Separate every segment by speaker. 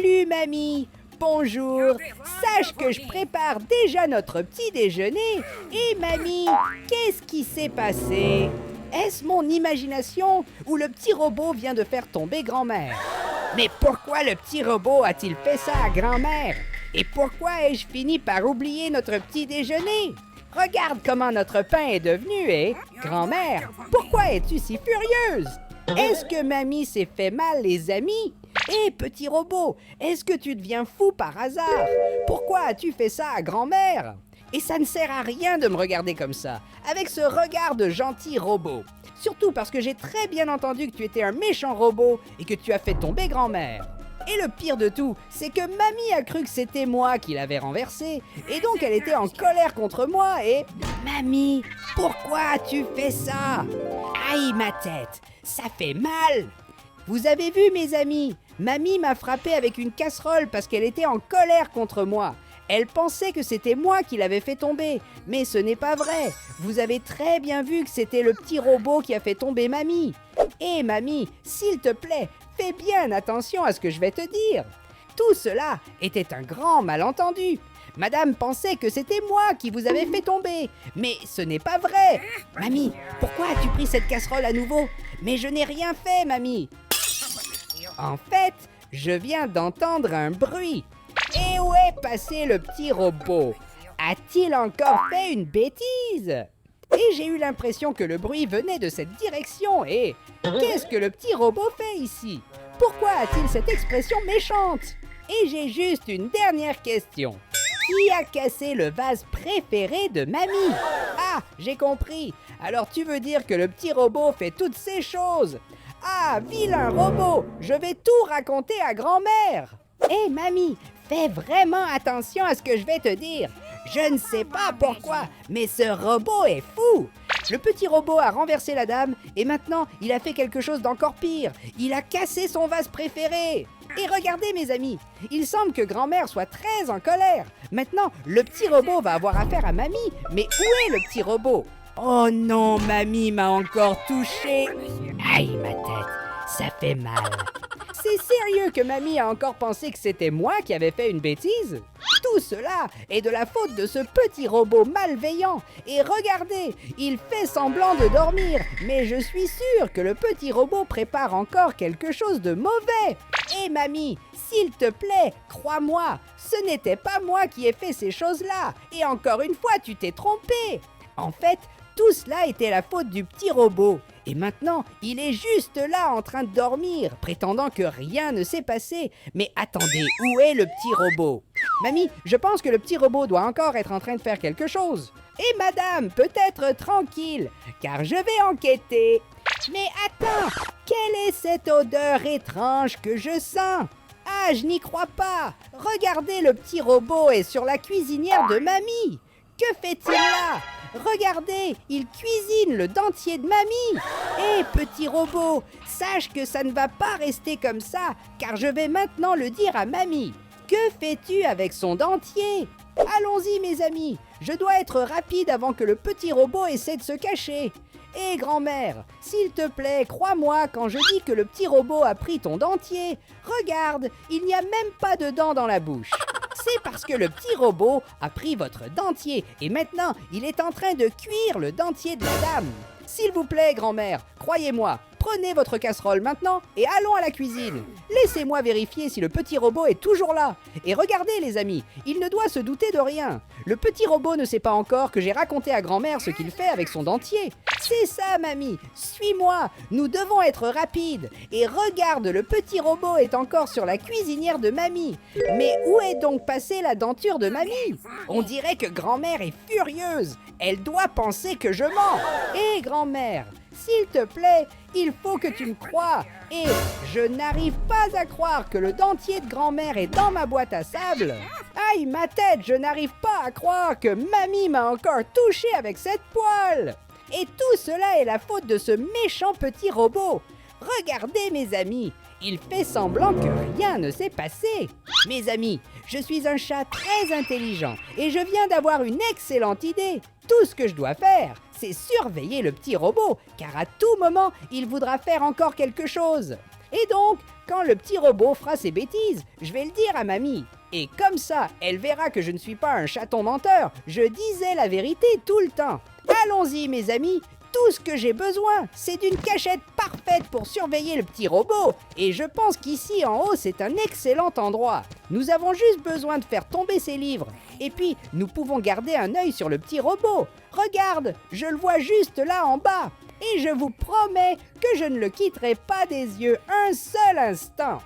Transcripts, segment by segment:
Speaker 1: Salut mamie, bonjour. Sache que je prépare déjà notre petit déjeuner. Et mamie, qu'est-ce qui s'est passé? Est-ce mon imagination ou le petit robot vient de faire tomber grand-mère? Mais pourquoi le petit robot a-t-il fait ça à grand-mère? Et pourquoi ai-je fini par oublier notre petit déjeuner? Regarde comment notre pain est devenu, grand-mère, pourquoi es-tu si furieuse? Est-ce que mamie s'est fait mal, les amis? Petit robot, est-ce que tu deviens fou par hasard? Pourquoi as-tu fait ça à grand-mère? Et ça ne sert à rien de me regarder comme ça, avec ce regard de gentil robot. Surtout parce que j'ai très bien entendu que tu étais un méchant robot et que tu as fait tomber grand-mère. Et le pire de tout, c'est que mamie a cru que c'était moi qui l'avais renversé, et donc elle était en colère contre moi et... Mamie, pourquoi as-tu fait ça? Aïe ma tête, ça fait mal! Vous avez vu mes amis, mamie m'a frappé avec une casserole parce qu'elle était en colère contre moi. Elle pensait que c'était moi qui l'avais fait tomber, mais ce n'est pas vrai. Vous avez très bien vu que c'était le petit robot qui a fait tomber mamie. Et mamie, s'il te plaît, fais bien attention à ce que je vais te dire. Tout cela était un grand malentendu. Madame pensait que c'était moi qui vous avais fait tomber, mais ce n'est pas vrai. Mamie, pourquoi as-tu pris cette casserole à nouveau? Mais je n'ai rien fait, mamie. En fait, je viens d'entendre un bruit. Et où est passé le petit robot? A-t-il encore fait une bêtise? Et j'ai eu l'impression que le bruit venait de cette direction. Et qu'est-ce que le petit robot fait ici? Pourquoi a-t-il cette expression méchante? Et j'ai juste une dernière question. Qui a cassé le vase préféré de mamie? Ah, j'ai compris. Alors tu veux dire que le petit robot fait toutes ces choses? Ah, vilain robot, je vais tout raconter à grand-mère. Mamie, fais vraiment attention à ce que je vais te dire. Je ne sais pas pourquoi, mais ce robot est fou. Le petit robot a renversé la dame et maintenant il a fait quelque chose d'encore pire. Il a cassé son vase préféré. Et regardez mes amis, il semble que grand-mère soit très en colère. Maintenant, le petit robot va avoir affaire à mamie. Mais où est le petit robot? Oh non, mamie m'a encore touché. Aïe ma tête, ça fait mal. C'est sérieux que mamie a encore pensé que c'était moi qui avais fait une bêtise? Tout cela est de la faute de ce petit robot malveillant. Et regardez, il fait semblant de dormir. Mais je suis sûre que le petit robot prépare encore quelque chose de mauvais. Mamie, s'il te plaît, crois-moi, ce n'était pas moi qui ai fait ces choses-là. Et encore une fois, tu t'es trompée. En fait, tout cela était la faute du petit robot. Et maintenant, il est juste là en train de dormir, prétendant que rien ne s'est passé. Mais attendez, où est le petit robot? Mamie, je pense que le petit robot doit encore être en train de faire quelque chose. Et madame, peut-être tranquille, car je vais enquêter. Mais attends, quelle est cette odeur étrange que je sens? Ah, je n'y crois pas. Regardez, le petit robot est sur la cuisinière de mamie. Que fait-il là? Regardez, il cuisine le dentier de mamie. Petit robot, sache que ça ne va pas rester comme ça, car je vais maintenant le dire à mamie. Que fais-tu avec son dentier? Allons-y mes amis, je dois être rapide avant que le petit robot essaie de se cacher. Grand-mère, s'il te plaît, crois-moi quand je dis que le petit robot a pris ton dentier. Regarde, il n'y a même pas de dents dans la bouche. C'est parce que le petit robot a pris votre dentier et maintenant il est en train de cuire le dentier de la dame. S'il vous plaît, grand-mère, croyez-moi, prenez votre casserole maintenant et allons à la cuisine. Laissez-moi vérifier si le petit robot est toujours là. Et regardez les amis, il ne doit se douter de rien. Le petit robot ne sait pas encore que j'ai raconté à grand-mère ce qu'il fait avec son dentier. C'est ça, mamie, suis-moi, nous devons être rapides. Et regarde, le petit robot est encore sur la cuisinière de mamie. Mais où est donc passée la denture de mamie? On dirait que grand-mère est furieuse. Elle doit penser que je mens. Grand-mère, s'il te plaît, il faut que tu me croies. Et je n'arrive pas à croire que le dentier de grand-mère est dans ma boîte à sable. Aïe, ma tête, je n'arrive pas à croire que mamie m'a encore touché avec cette poêle. Et tout cela est la faute de ce méchant petit robot. Regardez mes amis, il fait semblant que rien ne s'est passé. Mes amis, je suis un chat très intelligent et je viens d'avoir une excellente idée. Tout ce que je dois faire, c'est surveiller le petit robot, car à tout moment, il voudra faire encore quelque chose. Et donc, quand le petit robot fera ses bêtises, je vais le dire à mamie. Et comme ça, elle verra que je ne suis pas un chaton menteur, je disais la vérité tout le temps. Allons-y mes amis, tout ce que j'ai besoin, c'est d'une cachette parfaite pour surveiller le petit robot. Et je pense qu'ici en haut, c'est un excellent endroit. Nous avons juste besoin de faire tomber ces livres. Et puis, nous pouvons garder un œil sur le petit robot. Regarde, je le vois juste là en bas. Et je vous promets que je ne le quitterai pas des yeux un seul instant.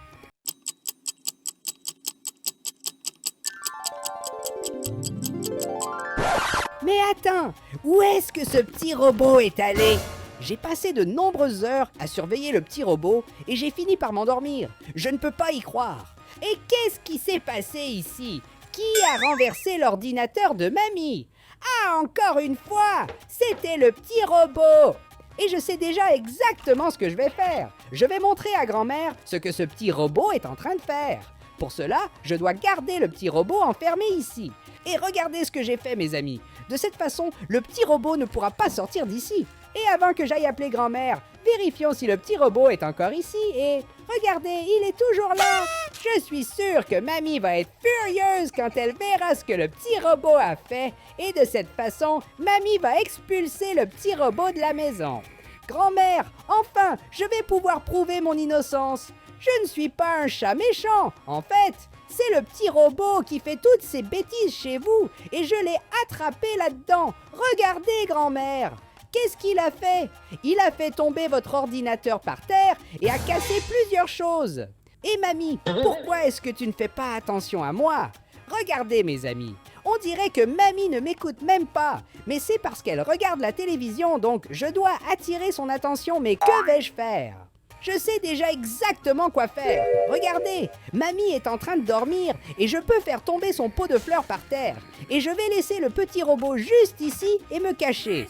Speaker 1: Mais attends, où est-ce que ce petit robot est allé? J'ai passé de nombreuses heures à surveiller le petit robot et j'ai fini par m'endormir. Je ne peux pas y croire. Et qu'est-ce qui s'est passé ici? Qui a renversé l'ordinateur de mamie? Ah, encore une fois, c'était le petit robot. Et je sais déjà exactement ce que je vais faire. Je vais montrer à grand-mère ce que ce petit robot est en train de faire. Pour cela, je dois garder le petit robot enfermé ici. Et regardez ce que j'ai fait, mes amis. De cette façon, le petit robot ne pourra pas sortir d'ici. Et avant que j'aille appeler grand-mère, vérifions si le petit robot est encore ici. Et regardez, il est toujours là. Je suis sûre que mamie va être furieuse quand elle verra ce que le petit robot a fait. Et de cette façon, mamie va expulser le petit robot de la maison. Grand-mère, enfin, je vais pouvoir prouver mon innocence. Je ne suis pas un chat méchant. En fait, c'est le petit robot qui fait toutes ces bêtises chez vous. Et je l'ai attrapé là-dedans. Regardez, grand-mère. Qu'est-ce qu'il a fait? Il a fait tomber votre ordinateur par terre et a cassé plusieurs choses. Et mamie, pourquoi est-ce que tu ne fais pas attention à moi? Regardez mes amis, on dirait que mamie ne m'écoute même pas. Mais c'est parce qu'elle regarde la télévision, donc je dois attirer son attention. Mais que vais-je faire? Je sais déjà exactement quoi faire. Regardez, mamie est en train de dormir et je peux faire tomber son pot de fleurs par terre. Et je vais laisser le petit robot juste ici et me cacher.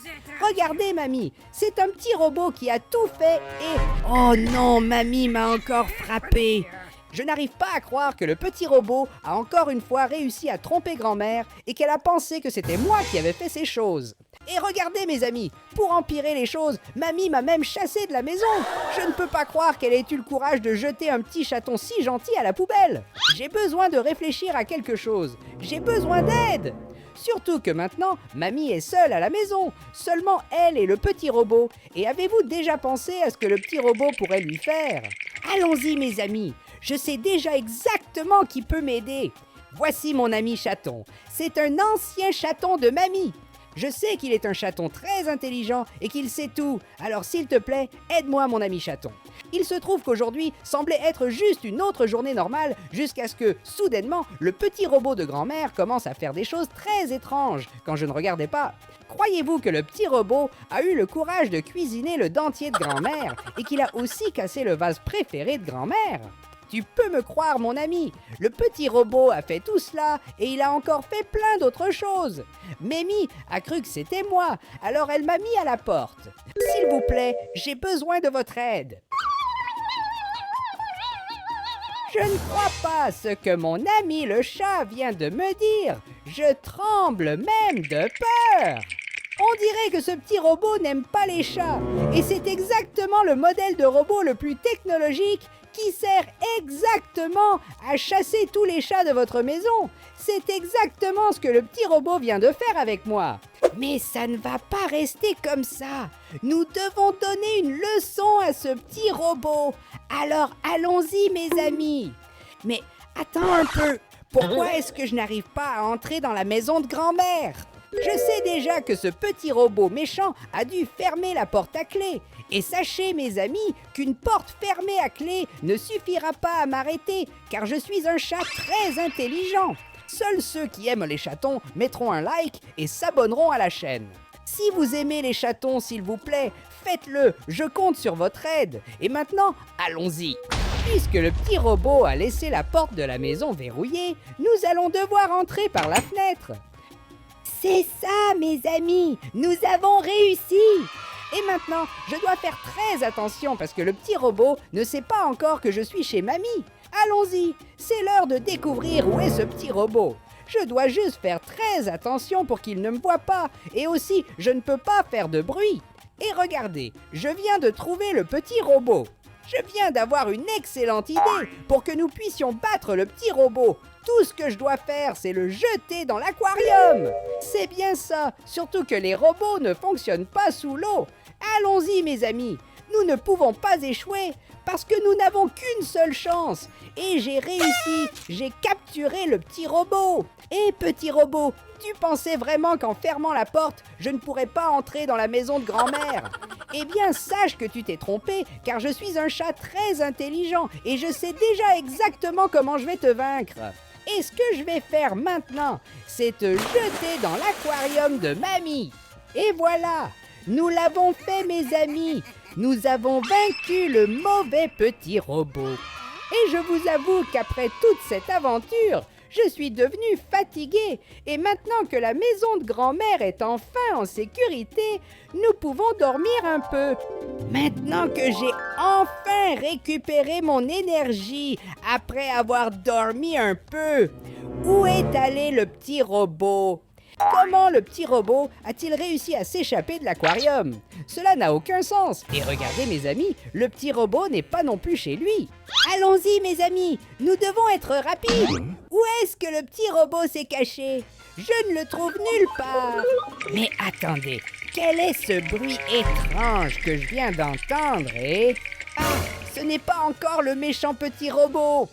Speaker 1: Regardez, mamie, c'est un petit robot qui a tout fait et... Oh non, mamie m'a encore frappé. Je n'arrive pas à croire que le petit robot a encore une fois réussi à tromper grand-mère et qu'elle a pensé que c'était moi qui avais fait ces choses. Et regardez mes amis, pour empirer les choses, mamie m'a même chassé de la maison. Je ne peux pas croire qu'elle ait eu le courage de jeter un petit chaton si gentil à la poubelle. J'ai besoin de réfléchir à quelque chose. J'ai besoin d'aide. Surtout que maintenant, mamie est seule à la maison. Seulement elle et le petit robot. Et avez-vous déjà pensé à ce que le petit robot pourrait lui faire? Allons-y mes amis, je sais déjà exactement qui peut m'aider. Voici mon ami chaton. C'est un ancien chaton de mamie. Je sais qu'il est un chaton très intelligent et qu'il sait tout. Alors s'il te plaît, aide-moi mon ami chaton. Il se trouve qu'aujourd'hui semblait être juste une autre journée normale jusqu'à ce que, soudainement, le petit robot de grand-mère commence à faire des choses très étranges quand je ne regardais pas. Croyez-vous que le petit robot a eu le courage de cuisiner le dentier de grand-mère et qu'il a aussi cassé le vase préféré de grand-mère? Tu peux me croire, mon ami, le petit robot a fait tout cela et il a encore fait plein d'autres choses. Mamie a cru que c'était moi, alors elle m'a mis à la porte. S'il vous plaît, j'ai besoin de votre aide. Je ne crois pas ce que mon ami le chat vient de me dire. Je tremble même de peur. On dirait que ce petit robot n'aime pas les chats. Et c'est exactement le modèle de robot le plus technologique qui sert exactement à chasser tous les chats de votre maison. C'est exactement ce que le petit robot vient de faire avec moi. Mais ça ne va pas rester comme ça. Nous devons donner une leçon à ce petit robot. Alors allons-y mes amis. Mais attends un peu. Pourquoi est-ce que je n'arrive pas à entrer dans la maison de grand-mère? Je sais déjà que ce petit robot méchant a dû fermer la porte à clé. Et sachez mes amis qu'une porte fermée à clé ne suffira pas à m'arrêter car je suis un chat très intelligent. Seuls ceux qui aiment les chatons mettront un like et s'abonneront à la chaîne. Si vous aimez les chatons, s'il vous plaît, faites-le, je compte sur votre aide. Et maintenant, allons-y. Puisque le petit robot a laissé la porte de la maison verrouillée, nous allons devoir entrer par la fenêtre. C'est ça, mes amis, nous avons réussi. Et maintenant, je dois faire très attention parce que le petit robot ne sait pas encore que je suis chez mamie. Allons-y, c'est l'heure de découvrir où est ce petit robot. Je dois juste faire très attention pour qu'il ne me voie pas. Et aussi, je ne peux pas faire de bruit. Et regardez, je viens de trouver le petit robot. Je viens d'avoir une excellente idée pour que nous puissions battre le petit robot. Tout ce que je dois faire, c'est le jeter dans l'aquarium. C'est bien ça, surtout que les robots ne fonctionnent pas sous l'eau. Allons-y, mes amis. Nous ne pouvons pas échouer parce que nous n'avons qu'une seule chance. Et j'ai réussi, j'ai capturé le petit robot. Et petit robot, tu pensais vraiment qu'en fermant la porte, je ne pourrais pas entrer dans la maison de grand-mère? Eh bien, sache que tu t'es trompé, car je suis un chat très intelligent et je sais déjà exactement comment je vais te vaincre. Et ce que je vais faire maintenant, c'est te jeter dans l'aquarium de mamie. Et voilà, nous l'avons fait, mes amis. Nous avons vaincu le mauvais petit robot. Et je vous avoue qu'après toute cette aventure, je suis devenue fatiguée. Et maintenant que la maison de grand-mère est enfin en sécurité, nous pouvons dormir un peu. Maintenant que j'ai enfin récupéré mon énergie après avoir dormi un peu, où est allé le petit robot? Comment le petit robot a-t-il réussi à s'échapper de l'aquarium? Cela n'a aucun sens. Et regardez mes amis, le petit robot n'est pas non plus chez lui. Allons-y mes amis, nous devons être rapides. Où est-ce que le petit robot s'est caché? Je ne le trouve nulle part. Mais attendez, quel est ce bruit étrange que je viens d'entendre, Ah, ce n'est pas encore le méchant petit robot.